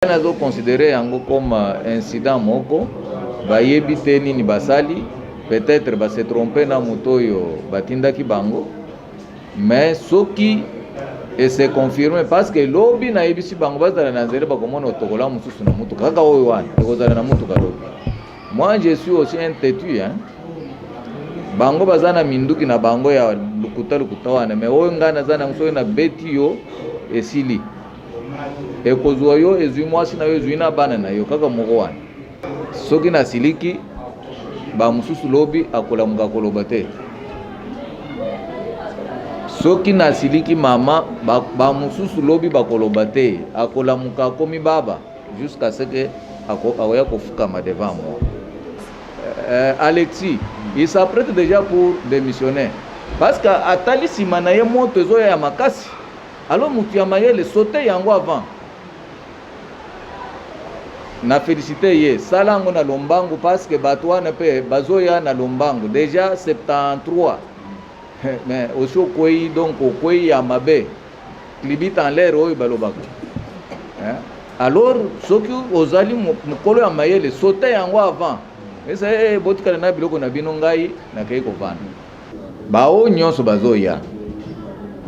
Nazo considérer yango comme incident moko bayebi te nini basali, peut-être ba se tromper na motoyo batindaki bango, mais soki et c'est confirmé parce que lobi na yebisi bango bazala na nzela bakomona otokola mususu na mutuka kaka oyo wana ekozala na mutuka lobi. Moi je suis aussi un têtu hein. Bango bazana minduki na bango ya lukuta wana, mais oyo ngana zana musoyo na beti yo esili ekozwa yo ezwi mwasi na yo ezwi na bana na yo kaka moko wana. Soki na siliki ba mususu lobi akolamuka koloba te. Soki na siliki mama ba mususu lobi bakoloba te akolamuka komi baba jusqu'à ce que akoya kofukama devant moi. Alexis, il s'apprête déjà pour démissionner parce que atali simana ye moto ezoya ya makasi. Alors mutu ya mayele sauter yango avant. Na félicité ye salango na lombangu parce que batwana pe bazoya na lombangu déjà 73. Mais aussi okoi donc okoi ya mabe klibita en l'air oyo balobako. Alors soki ozali mukolo ya mayele sauter yango avant. Esa botika na biloko na bino ngai na kei kovana. Bao nyonso bazoya.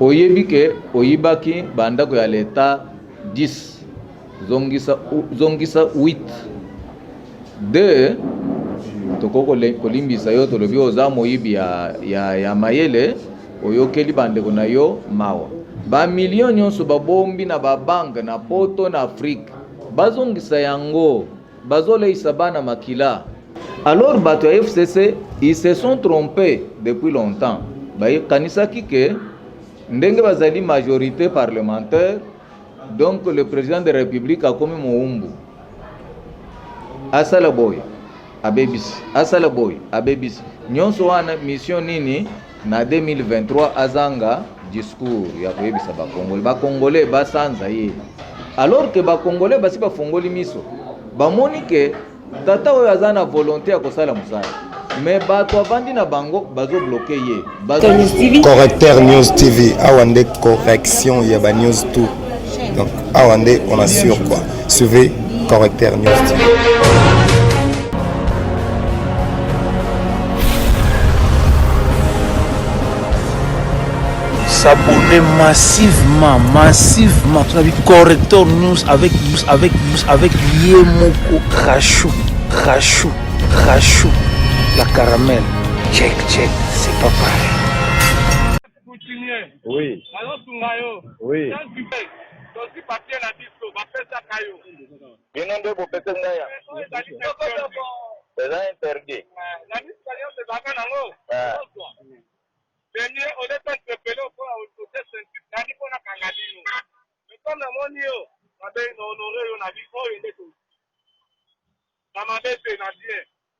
Oyebi ke oyibaki bandako ya leta 10 zongisa 8 2 tokoko kolimbisa yo tolobi oza moyibi ya mayele oyokeli bandeko na yo mawa ba million nyonso babombi na babank na poto na Afrique bazongisa yango bazoleisa bana makila. Alors bato ya FCC ils se sont trompés depuis longtemps kanisaki ke ndenge bazali majorité parlementaire, donc le président de la République a commis moumbu. Asala boy, abebisi. Asala boy, abebisi. Nyonso wana mission nini na 2023 azanga discours ya koyebisa ba Congolais. Ba Congolais basanza ye. Alors que ba Congolais basi ba fongoli miso. Ba moni ke tata oyo azana volonté ya kosala musala. Mais bato avandi na bango bazo bloquer ye. Correcteur News TV, awande correction ya ba news tout. Donc awande on assure quoi. Suivez Correcteur News TV. S'abonner massivement. Tu as vu Correcteur News avec Yemoko Rachou. La caramel, check, c'est pas pareil. Oui. Oui. C'est interdit.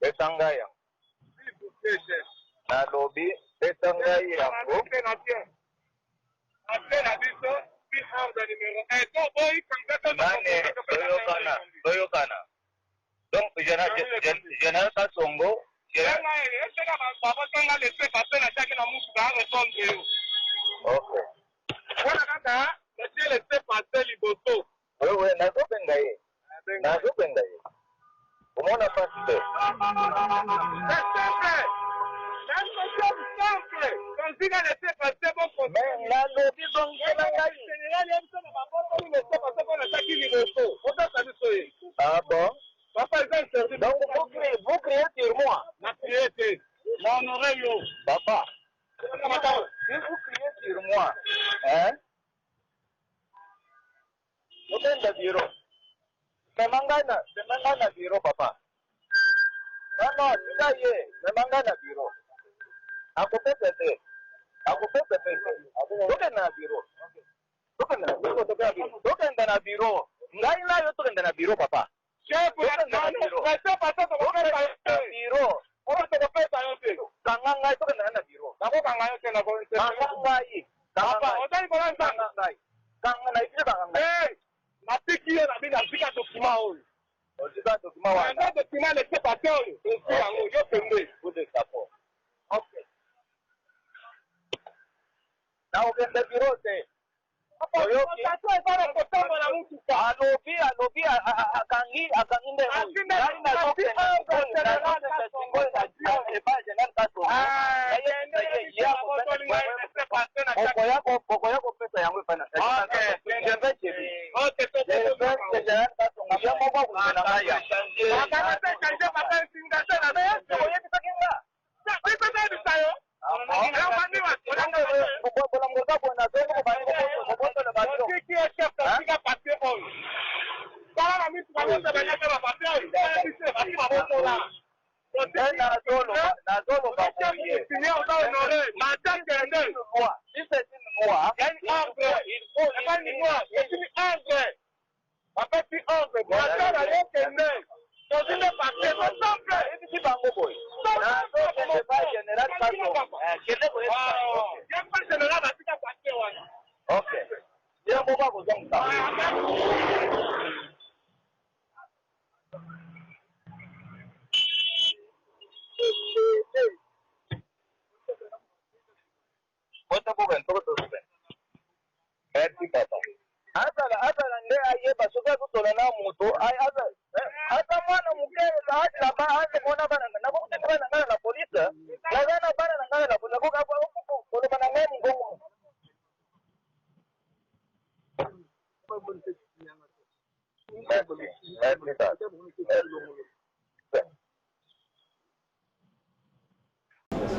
Betangaya. Na lobby betangaya yango. Doyokana. Donc général Kasongo. Ok. Oui, nazobenga ye. Comment on a passé? Ah bon? Donc vous criez sur moi. Papa, si vous criez sur moi, hein? Vous êtes le bureau. Memangana bureau, papa. Non, tu as dit, memangana bureau. Aku pete. Token na bureau. Token na bureau. Ngai na yo token na bureau, papa. Chef, bureau. Oyo to pesa yote. Kanganga token na bureau. Nako kanganga yote na ko. Kanganga. Papa, otani ko nanga. Kanganga ikile kanganga. Eh, mapiki na bina fika dokima oyo. Ozika dokima wana. Ndio dokima le sepa oyo. Osi yango yo pembe. Bude sapo. Okay. Na ukende bureau te.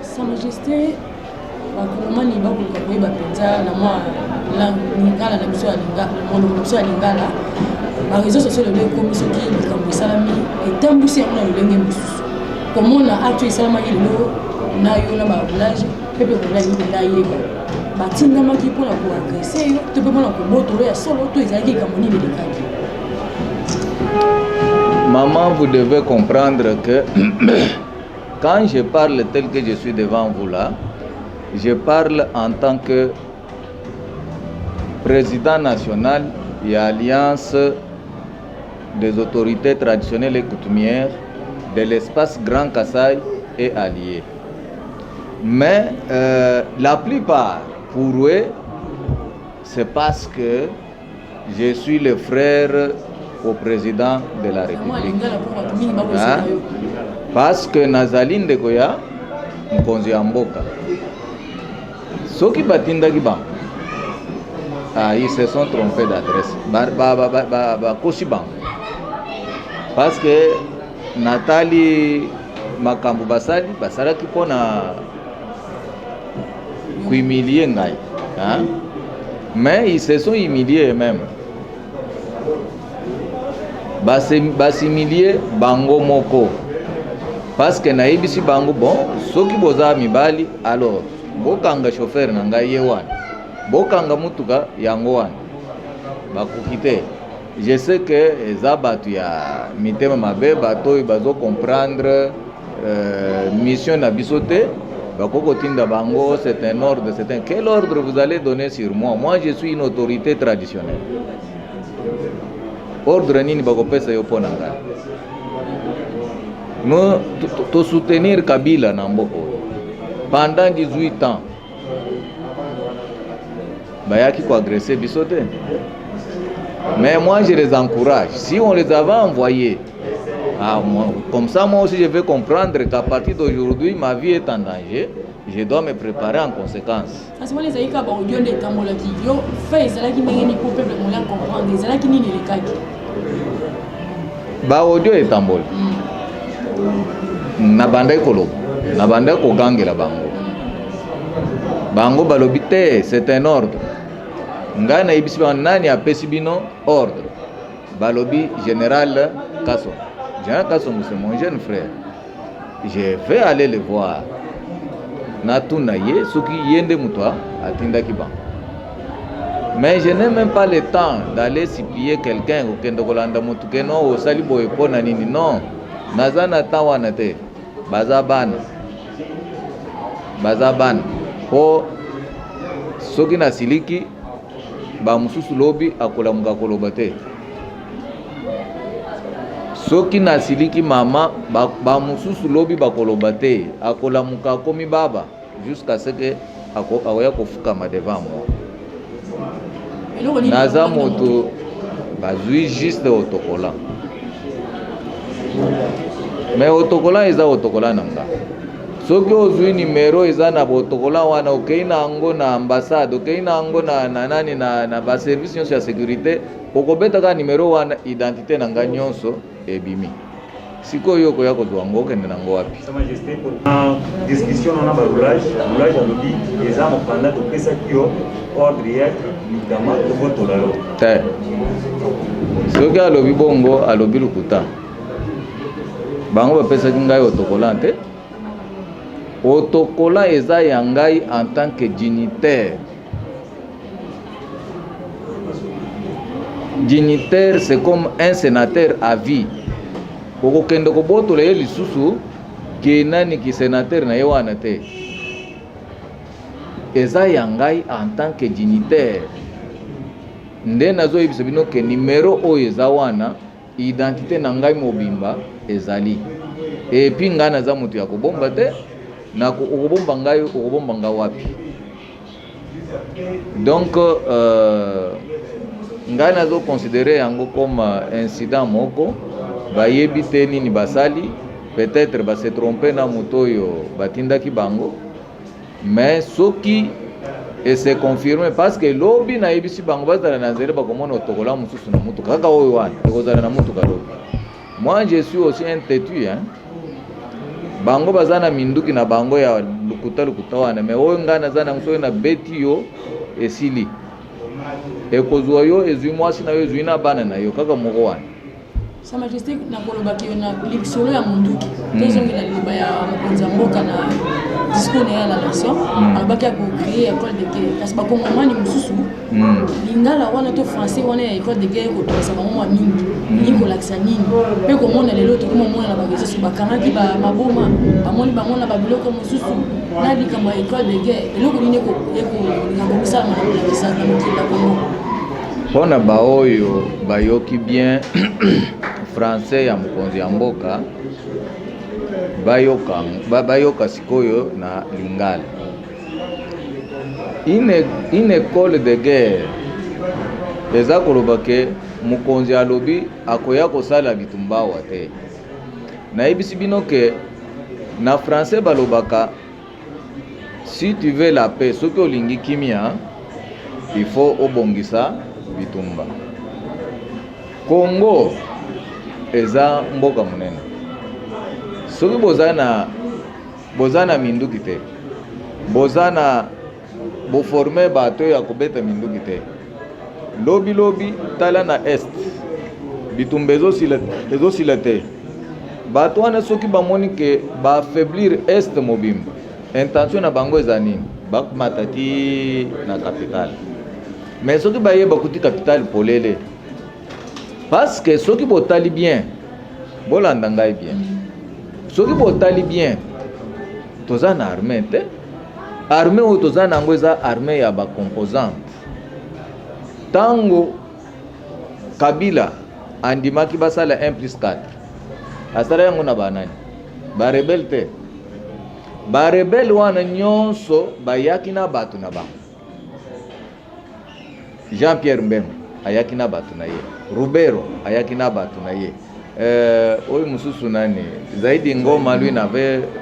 Sa Majesté, bakongomani bakoka koyeba mpenza na mwa lingala na biso ya monoko na biso ya lingala bareseau sociaux lelo ekomi soki likambo esalami etambusi yango na lolenge mosusu komona acte esalamaki lelo na yo na babulage mpe mpe kolai mpenza ayeba batindamaki mpona koagrese yo to mpe mpona kobotolo ya solo to ezalaki likambo nini elekaki. Maman, vous devez comprendre que quand je parle tel que je suis devant vous là, je parle en tant que président national et alliance des autorités traditionnelles et coutumières de l'espace Grand Kassai et alliés. Mais la plupart, pour eux, c'est parce que je suis le frère au président de la République. Hein? Parce que nazali ndeko ya mkonzi ya mboka. Soki batindaki bango. Ils se sont trompés d'adresse. Koshi bango. Parce que Nathalie makambo basali basalaki pona humilier ngai. Hein? Mais ils se sont humiliés eux-mêmes. Basimilier bango moko. Parce que naibisi bango bon, soki boza mibali, alors bokanga chauffeur na ngai yewan. Bokanga mutuka yango wan. Bakukite. Je sais que eza batu ya mitema mabe bato bazo comprendre mission na bisote. Bakoko tinda bango, c'est un ordre, c'est un quel ordre vous allez donner sur moi? Moi je suis une autorité traditionnelle. Ordre nini bakopesa yo pona ngai? Nous to soutenir Kabila na mboko pendant 18 ans. Bayaki ko agresser bisote. Mais moi je les encourage. Si on les avait envoyés, comme ça moi aussi je vais comprendre qu'à partir d'aujourd'hui ma vie est en danger. Je dois me préparer en conséquence. Parce que les aïka ba audio de tamolaki yo fait ezalaki ndenge ni pour peuple mola comprendre ezalaki nini lekaki. Ba audio etambola. Na banda ekolo na banda kogangela bango balobi te, c'est un ordre. Ngai na ibisi nani apesi bino ordre. Balobi général Kasson. Général Kasson c'est mon jeune frère. Je vais aller le voir. Na tuna ye soki yende mutwa atindaki bango. Mais je n'ai même pas le temps d'aller supplier quelqu'un ou kende kolanda mutu keno o sali boye pona nini. Non. Nazana tawana te. Bazabana po soki na siliki ba mususu lobi akola muka koloba te. Soki na siliki mama ba mususu lobi bakoloba te akola muka komi baba jusqu'à ce que akoya kofukama devant moi. naza moto bazwi juste otokola mais otokola eza otokola nanga soki ozwi numero eza na botokola wana okei na yango na ambassade okei na yango na nani na baservice nyonso ya sécurité okobetaka numero wana identité na nga nyonso ebimi sikoyo okoya kozwa yango okende nango wapi Sa Majesté discussion na barulage alobi eza mokanda topesaki yo ordre ya likama tobotola yo te soki alobi bongo alobi lukuta bango bapesaki ngai otokola te otokola eza ya ngai en tant que dignitaire. Dignitaire, c'est comme un sénateur à vie. Okokende kobotola ye lisusu ke nani ki sénateur na ye wana te. Eza ya ngai en tant que dignitaire. Nde nazoyebisa bino ke numero oyo eza wana identité na ngai mobimba ezali. Et puis nga naza mutu ya kobomba te. Na okobomba ngai okobomba nga wapi. Donc ngai nazo considérer yango comme incident moko bayebi te nini basali peut-être ba se tromper na mutoyo batindaki bango mais soki et c'est confirmé parce que lobi na yebisi bango bazala na nzere bakomona otokola mususu na mutu kaka oyo wana ekozala na mutu kalobi. Moi je suis aussi un têtu hein. Bango bazana minduki na bango ya lukuta wana me oyo ngana zana msoyo na beti yo esili ekozwa yo ezwi mwasi na yo ezwi na bana na yo kaka moko wana. Sa Majesté na kolobaki yo na likisolo ya munduki tozongela liloba ya mokonzi ya mboka na discours ya la nation alobaki ya kocréer école de guerre kasi bakongomani mosusu lingala wana to français wana ya école de guerre ekotolesa bango mwa mingi nini kolakisa nini mpe komona lelo tokomomona na bareseso bakangaki maboma bamoni bango na babiloko mosusu na likambo ya école de guerre eloko nini ekolinga komisala na kolakisa na mokili ya Kongo mpona baoyo bayoki bien français ya mokonzi ya mboka bayoka sikoyo na lingala. Une école de guerre eza koloba ke mokonzi alobi akoya kosala bitumbawa te. Nayebisi bino ke na français balobaka si tu veux la paix soki olingi kimia il faut obongisa bitumba. Congo eza mboka munene soki bozana minduki te bozana boforme bato ya kobeta minduki te lobi tala na est bitumba ezosila te bato wana soki bamoni ke baaffaiblir est mobimba intention na bango eza nini bakumatati na capitale mais soki bayeba kuti capitale polele parce que soki botali bien bolanda ngai bien soki botali bien toza na armée te armée oyo toza nango eza armée ya bacomposante tango Kabila andimaki basala 1+4 asala yango na banani barebele te barebele wana nyonso bayaki na bato na bango Jean-Pierre Mbemba ayaki na bato na ye Rubero ayaki na bato na ye oyo mususu nani Zaidi Ngoma lui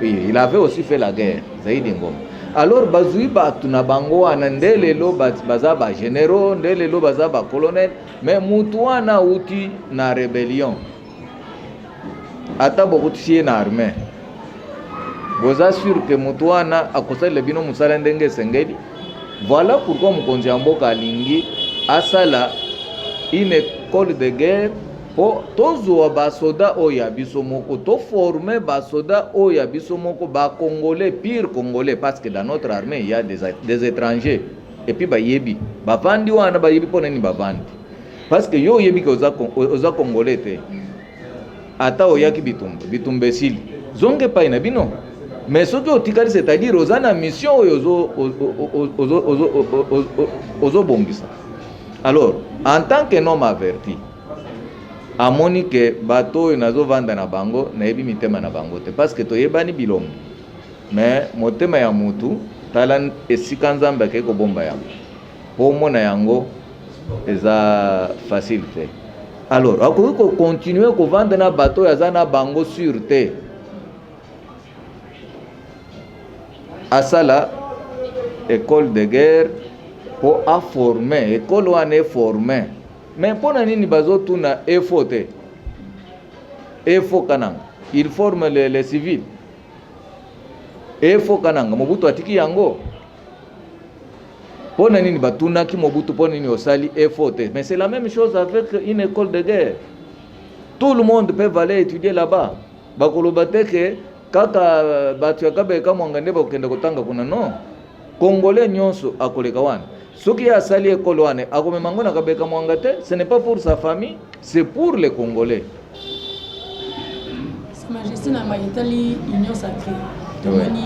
il avait aussi fait la guerre Zaidi Ngoma. Alors bazui bato na bango wana ndelelo baza ba généraux ndelelo baza ba colonel mais mutu wana uti na rébellion ata bokuti na armée boza sûr que mutu wana akosala bino musala ndenge sengeli. Voilà pourquoi mokonzi ya mboka alingi asala une école de guerre po tozwa basoda oya biso moko to former basoda oya biso moko ba congolais pire congolais parce que dans notre armée il y a des étrangers et puis bayebi bavandi wana bayebi pona ni bavandi parce que yo yebi ko oza congolais te ata oyaki bitumba esili zonge pa ina bino mais soki otikali c'est-à-dire ozana mission oyo ozobongisa. Alors en tant que homme averti amoni ke bato oyo nazovanda na bango nayebi mitema na bango te parce que toyebani bilongo mais motema ya mutu tala esika nzambe akei kobomba yango po omona yango eza facile te. Alors akoki ko continuer ko vendre na bateau ya zana bango sur te. Asala école de guerre pour a former, école wana e former. Mais pona nini bazotuna efo te? Efo kananga. Il forme les civils. Efo kananga Mobutu atiki yango. Pona nini batuna ki Mobutu pona nini osali efo te? Mais c'est la même chose avec une école de guerre. Tout le monde peut aller étudier là-bas. Bakoloba te ke kaka batu ya kabeka mwangande bakenda kotanga kuna no. Congolais nyonso akoleka wana. Soki ya sali ekolo wane akomemango na kabeka mwangate, ce n'est pas pour sa famille, c'est pour les Congolais. Sa Majesté na maitali union sacrée. Tomani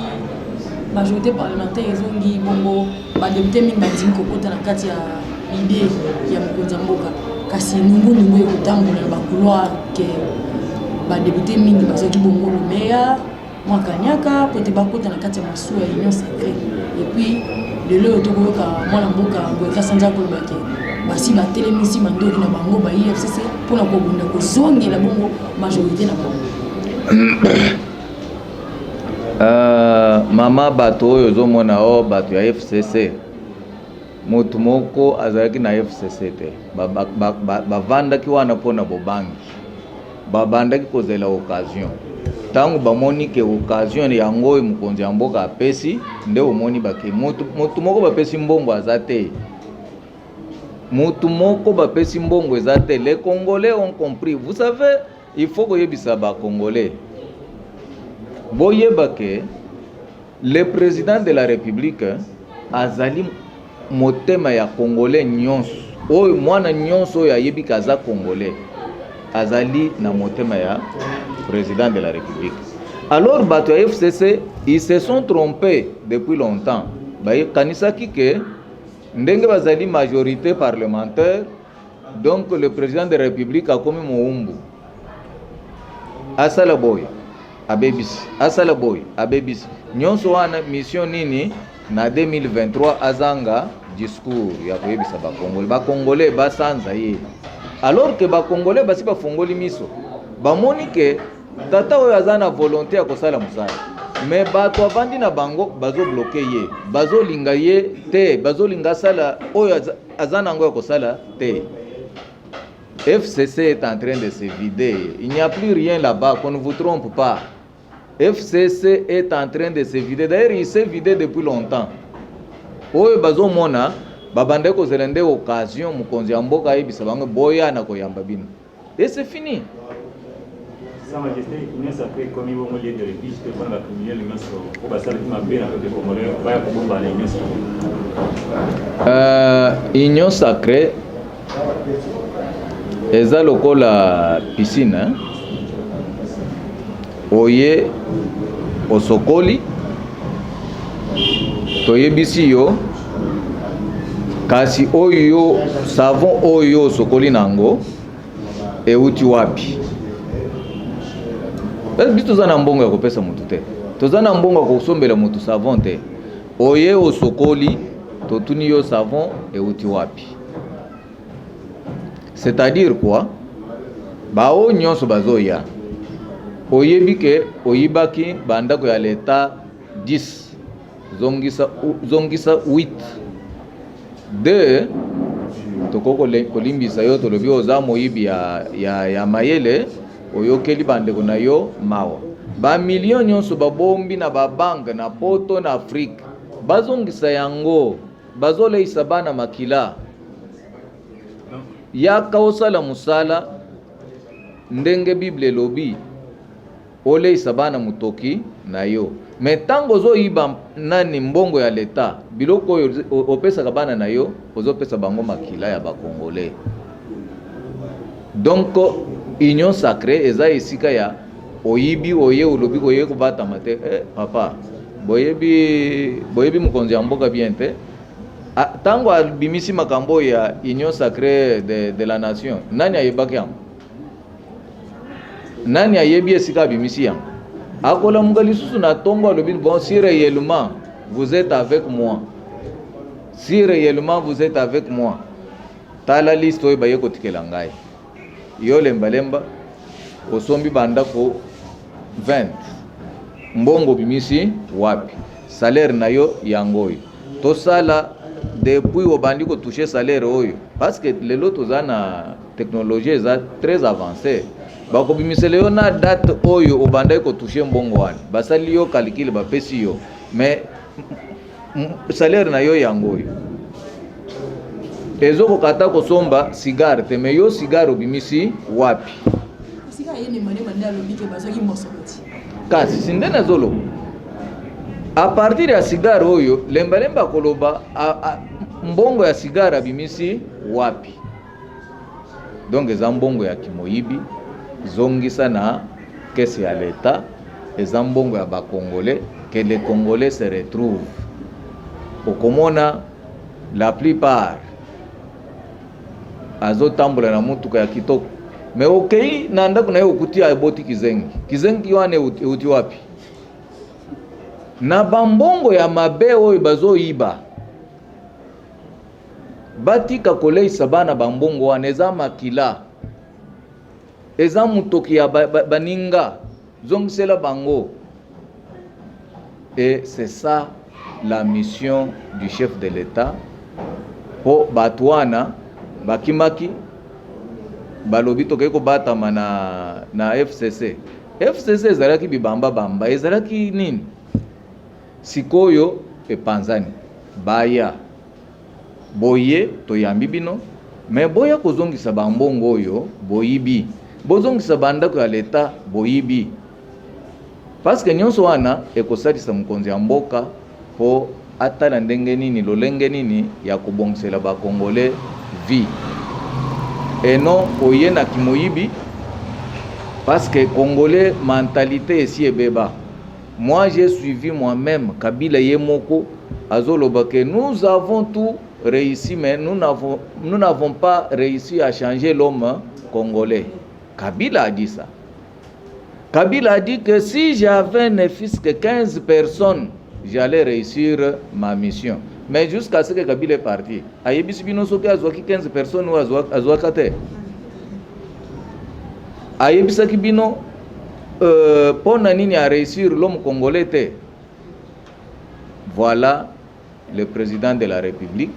majorité parlementaire ezongi bongo ba député mingi bandimi kokota na kati ya idée ya mokonzi mboka. Kasi nungu ekotambola na ba couloir ke ba député mingi bazoki bongo le meilleur mwakanyaka pote bakota na kati ya masuwa ya union sacrée. Et puis de l'autre tokoyoka mwana mboka boyeka sanza kolobake basi batelemisi mandoki na bango ba IFCC mpona kobunda kozongela bongo majorité na bango. Mama bato oyo ozomona o bato ya FCC motu moko azalaki na FCC te bavandaki wana mpona bobangi babandaki kozela occasion tango bamoni ke occasion yango oyo mokonzi ya mboka apesi nde omoni bake motu moko bapesi mbongo aza te. Motu moko bapesi mbongo eza te. Les Congolais ont compris. Vous savez, il faut koyebisa ba Congolais boyeba ke le président de la République azali motema ya Congolais nyonso oyo mwana nyonso oyo ayebi kaza Congolais azali na motema ya président de la République. Alors bato ya FCC ils se sont trompés depuis longtemps. Baye kanisaki ke ndenge bazali majorité parlementaire, donc le président de la République a commis moumbu. Asala boy abebisi, asala boy abebisi. Nyonso wana mission nini na 2023 azanga discours ya koyebisa ba Congolais. Ba Congolais basanza ye. Alors que ba Congolais basi ba fongoli miso. Ba moni ke tata oyo azana volonté ya kosala musala. Mais bato avandi na bango bazo bloquer ye. Bazo linga ye te, bazo linga sala oyo azana ngo ya kosala te. FCC est en train de se vider. Il n'y a plus rien là-bas, qu'on ne vous trompe pas. FCC est en train de se vider. D'ailleurs, il s'est vidé depuis longtemps. Oyo bazo mona babande ko zelende occasion mukonzi ya mboka yebisa bango boya na koyamba bino. Et c'est fini. Sa Majesté, union sacrée comme il va de l'église de prendre la communion le maso pour passer le temps bien avec les Congolais va pour parler union sacrée. Union sacrée eza lokola piscine oye osokoli toyebisi yo kasi oyo savon oyo osokoli nango euti wapi. Biso toza na mbongo ya kopesa mutu te, toza na mbongo ya kosombela mutu savon te. Oye osokoli totuni yo savon euti wapi. C'est-à-dire quoi? Bao nyonso bazoya oyebi ke oyibaki bandako ya leta 10 zongisa 8 de tokoko kolimbisa yo tolobi oza moyibi ya mayele oyokeli bandeko na yo mawa ba million nyonso babombi na babank na poto na Afrique bazongisa yango bazoleisa bana makila yaka osala musala ndenge Bible lobi oleisa bana mutoki na yo. Mais tango zo iba nani mbongo ya leta biloko oyo opesa bana na yo ozopesa bango makila ya ba Congolais. Donc union sacrée eza esika ya oyibi oye ulobi oye kubata mate papa boyebi mukonzi ya mboka bien te. Tango albimisi makambo ya union sacrée de la nation nani ayebaki yango? Nani ayebi esika abimisi yango? Akola mungali susu na tongo alobi bon si réellement vous êtes avec moi, si réellement vous êtes avec moi, tala liste oyo baye kotikela ngai yo lembalemba osombi bandako 20 mbongo bimisi wapi salaire na yo yango oyo tosala depuis obandi kotouche salaire oyo parce que lelo toza na technologie eza très avancée bakobimisela yo na date oyo obandaki kotouche mbongo wana basali yo calcule bapesi yo mais salaire na yo yango oyo ezokokata kosomba cigare te mais yo cigare obimisi wapi kasi sindene zolo a partir ya cigare oyo lembalemba koloba mbongo ya cigare abimisi wapi donc eza mbongo ya kimoyibi zongisa na kesi ya leta eza mbongo ya bakongolais que les Congolais se retrouvent okomona la plupart azotambola na mutuka ya kitoko mais okei na ndako na yo okutia eboti kizengi wane euti wapi na bambongo ya mabe oyo bazoyiba batika koleisa bana bambongo wana eza makila eza mutoki ya baninga zongisela bango et c'est ça la mission du chef de l'État po batwana bakimaki balobi toke ko batama na FCC ezalaki bibamba ezalaki nini sikoyo epanzani baya boye toyambi bino mais boya kozongisa bambongo oyo boyibi bozongisa bandako ya leta boyibi parce que nyonso wana ekosalisa mokonzi ya mboka po atala ndenge nini lolenge nini ya kobongisela bakongolais vie et non oye na kimoyibi parce que congolais mentalité esi ebeba. Moi j'ai suivi moi-même Kabila Yemoko azoloba que nous avons tout réussi mais nous n'avons pas réussi à changer l'homme congolais. Kabila a dit ça. Kabila a dit que si j'avais ne fût-ce que 15 personnes, j'allais réussir ma mission. Mais jusqu'à ce que Kabila est parti, ayebisi bino soki azwaki 15 personnes ou azwaka te. Ayebisaki bino pour nini à réussir l'homme congolais te. Voilà le président de la République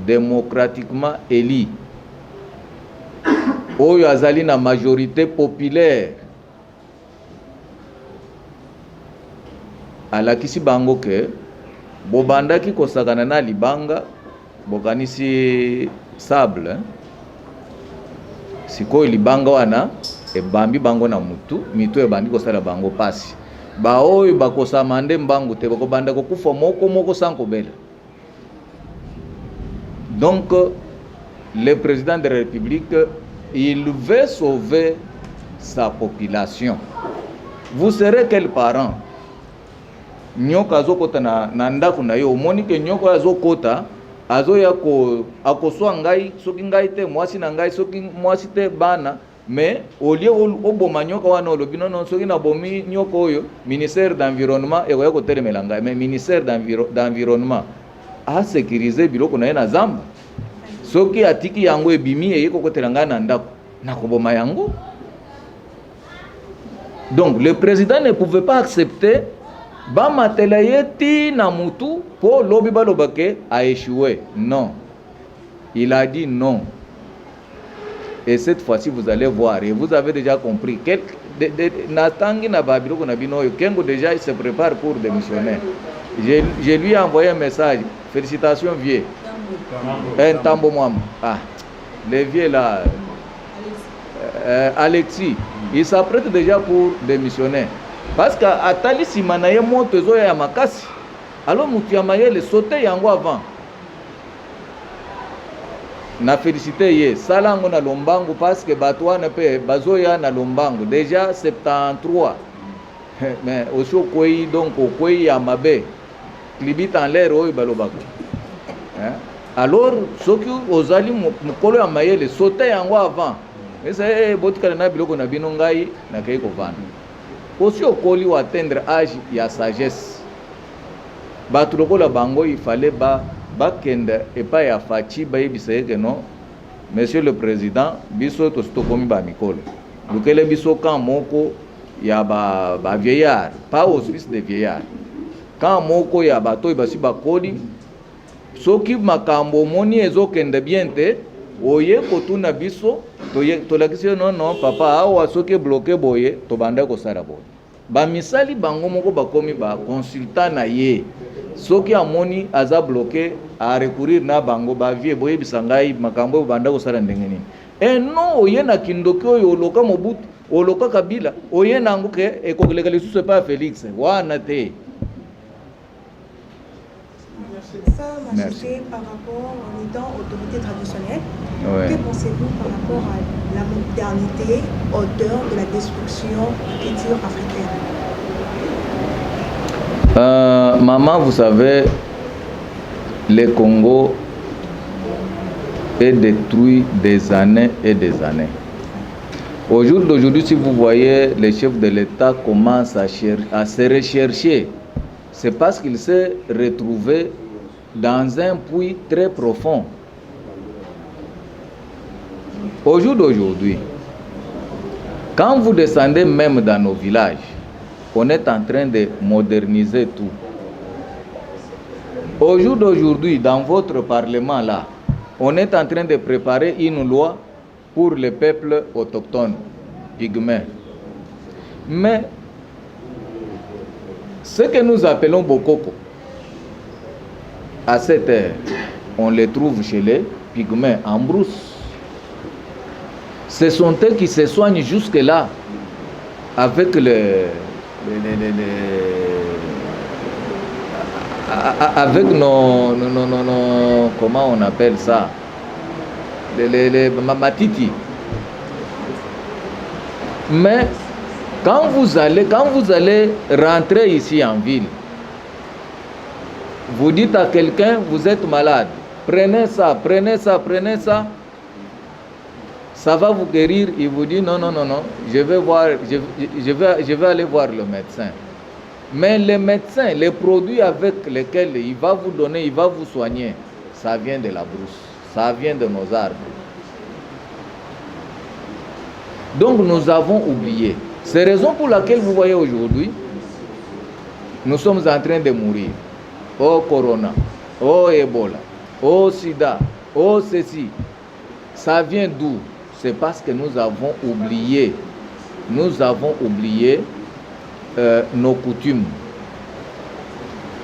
démocratiquement élu. Oyo azali na majorité populaire. Alakisi bango ke bobandaki kosakana na libanga bokanisi sable sikoyo libanga wana ebambi bango na mutu mito ebandi kosala bango pasi ba oyo bakosama nde mbangu te bakobanda kokufa moko sans kobela. Donc le président de la République il veut sauver sa population. Vous serez quel parent? Nyoko azokota na ndako na yo omoni ke nyoko azokota azoya ko akoswa ngai soki ngai te mwasi na ngai soki mwasi te bana mais au lieu oboma nyoko wana olobi non soki na bomi nyoko oyo ministère d'environnement ekoya kotelemela ngai mais ministère d'environnement a sécuriser biloko na ye na zamba soki atiki yango ebimi eye kokotela ngai na ndako na koboma yango. Donc le président ne pouvait pas accepter bamatela yeti na mutu po lobi balobake a échoué. Non, il a dit non. Et cette fois-ci vous allez voir et vous avez déjà compris natangi na babilo na bino yo kengo déjà il se prépare pour démissionner. Je lui ai envoyé un message. Félicitations vieux. Un tambo mwam. Ah, les vieux là Alexis, il s'apprête déjà pour démissionner. Parce que atali simana ye moto ezo ya makasi. Alors mutu ya mayele sauter yango avant. Na félicité ye salango na lombango parce que batwana pe bazoya na lombango déjà 73. Mais aussi koi donc koi ya mabe. Clibit en l'air oyo balobako. Alors soki ozali mukolo ya mayele sauter yango avant. Mais c'est botika na biloko na bino ngai na kei kovana. Aussi okoli ou atteindre âge ya sagesse. Batu lokola bango il fallait ba kende et pas ya fachi ba yebisa que non Monsieur le Président, biso to stokomi ba mikolo. Lukele biso kan moko ya ba vieillard, pas hospice de vieillard. Kan moko ya bato basi bakodi soki makambo moni ezokende bien te oye kotuna biso tolakisi non papa awa soki bloqué boye tobanda kosala boye. Bamisali bango moko bakomi ba consultant na ye soki amoni aza bloqué a recourir na bango ba vie boye bisangai makambo banda kosala ndenge nini. Non oye na kindoki oyo oloka Mobutu oloka Kabila oye nango ke ekokeleka lisusu pas Félix wana te. Ça, Majesté, par rapport en étant autorité traditionnelle, Ouais. que pensez-vous par rapport à la modernité auteur de la destruction de la culture africaine? Maman, vous savez, le Congo est détruit des années et des années. Au jour d'aujourd'hui, si vous voyez les chefs de l'État commencent à se rechercher, c'est parce qu'il s'est retrouvé dans un puits très profond. Au jour d'aujourd'hui, quand vous descendez même dans nos villages, on est en train de moderniser tout. Au jour d'aujourd'hui, dans votre parlement là, on est en train de préparer une loi pour les peuples autochtones, pygmées. Mais ce que nous appelons Bokoko, à cette heure, on les trouve chez les pygmées en brousse. Ce sont eux qui se soignent jusque-là avec avec nos comment on appelle ça, les matiti. Mais quand vous allez rentrer ici en ville, vous dites à quelqu'un, vous êtes malade, prenez ça, ça va vous guérir. Il vous dit non, je vais aller voir le médecin. Mais le médecin, les produits avec lesquels il va vous donner, il va vous soigner, ça vient de la brousse, ça vient de nos arbres. Donc nous avons oublié. C'est la raison pour laquelle vous voyez aujourd'hui, nous sommes en train de mourir. Oh Corona, oh Ebola, oh Sida, oh ceci. Ça vient d'où? C'est parce que nous avons oublié. Nous avons oublié nos coutumes.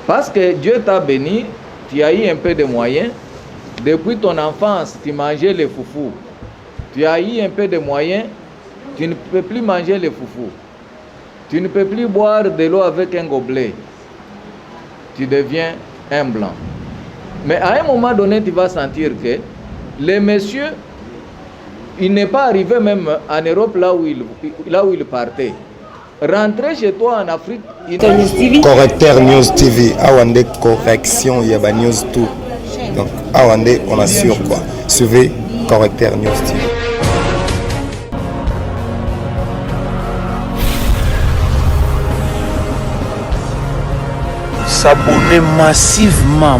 Parce que Dieu t'a béni, tu as eu un peu de moyens. Depuis ton enfance, tu mangeais les foufous. Tu as eu un peu de moyens, tu ne peux plus manger les foufous. Tu ne peux plus boire de l'eau avec un gobelet. Tu deviens un blanc. Mais à un moment donné, tu vas sentir que les messieurs, il n'est pas arrivé même en Europe là où il partait. Rentrer chez toi en Afrique. Correcteur News TV, Awande correction, il y a ba news tout. Donc Awande, on assure quoi. Suivez Correcteur News TV. S'abonner massivement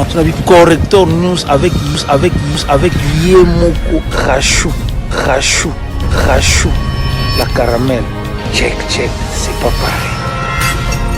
sur la Correcteur News avec Yemoko Rachou, la caramel. Check, c'est pas pareil.